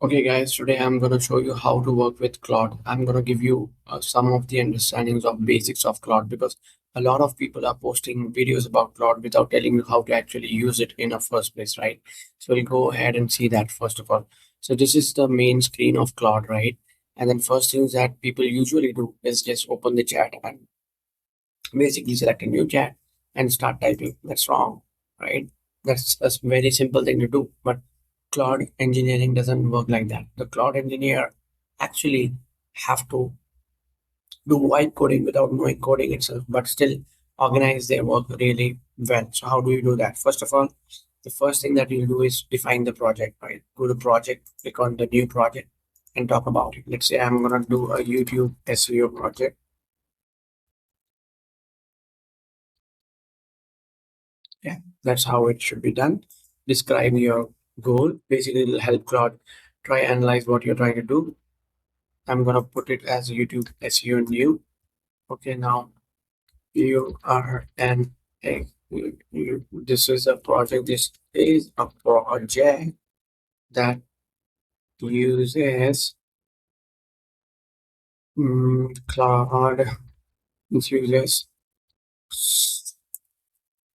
Okay, guys, today I'm going to show you how to work with Claude. I'm going to give you some of the understandings of basics of Claude because a lot of people are posting videos about Claude without telling you how to actually use it in the first place, right? So we'll go ahead and see that first of all. So this is the main screen of Claude, right? And then first things that people usually do is just open the chat and basically select a new chat and start typing. That's wrong, right? That's a very simple thing to do. But cloud engineering doesn't work like that. The cloud engineer actually have to do white coding without knowing coding itself, but still organize their work really well. So how do you do that? First of all, the first thing that you do is define the project, right? Go to project, click on the new project and talk about it. Let's say I'm gonna do a YouTube SEO project. Yeah, that's how it should be done. Describe your goal. Basically, it'll help Claude try analyze what you're trying to do. I'm gonna put it as YouTube SEO new. Okay, now you are an this is a project. This is a project that uses Claude. It uses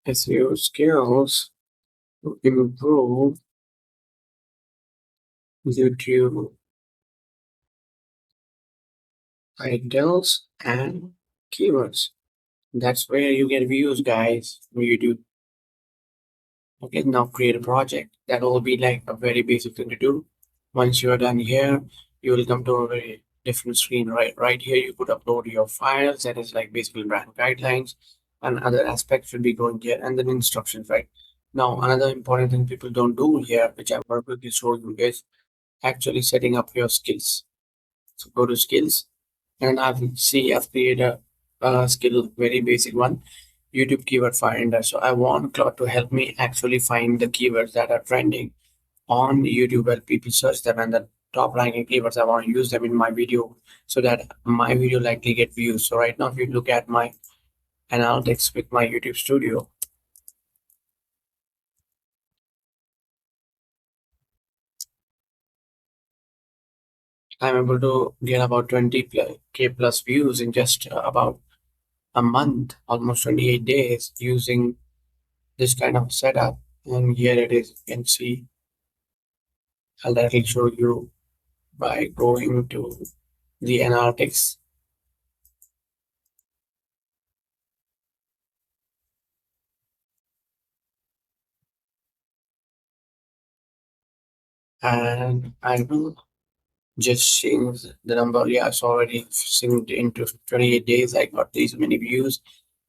SEO skills to improve YouTube titles and keywords. That's where you get views, guys. When you do. Okay, now create a project. That will be like a very basic thing to do. Once you're done here, you will come to a very different screen. Right here, you could upload your files. That is like basically brand guidelines, and other aspects should be going here, and then instructions. Right now, another important thing people don't do here, which I will quickly show you, is actually setting up your skills. So go to skills, and I've created a skill, very basic one, YouTube keyword finder. So I want Claude to help me actually find the keywords that are trending on YouTube where people search them, and the top ranking keywords. I want to use them in my video so that my video likely get views. So right now, if you look at my analytics with my YouTube studio, I'm able to get about 20K plus views in just about a month, almost 28 days using this kind of setup. And here it is. You can see I'll directly show you by going to the analytics, and I will just change the number. Yeah, it's already synced into 28 days. I got these many views.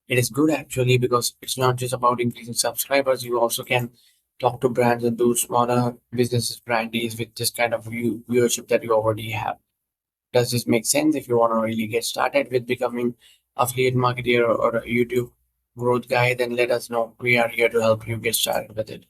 It is good actually because it's not just about increasing subscribers. You also can talk to brands and do smaller businesses brand deals with this kind of viewership that you already have. Does this make sense? If you want to really get started with becoming affiliate marketer or a YouTube growth guy, then let us know. We are here to help you get started with it.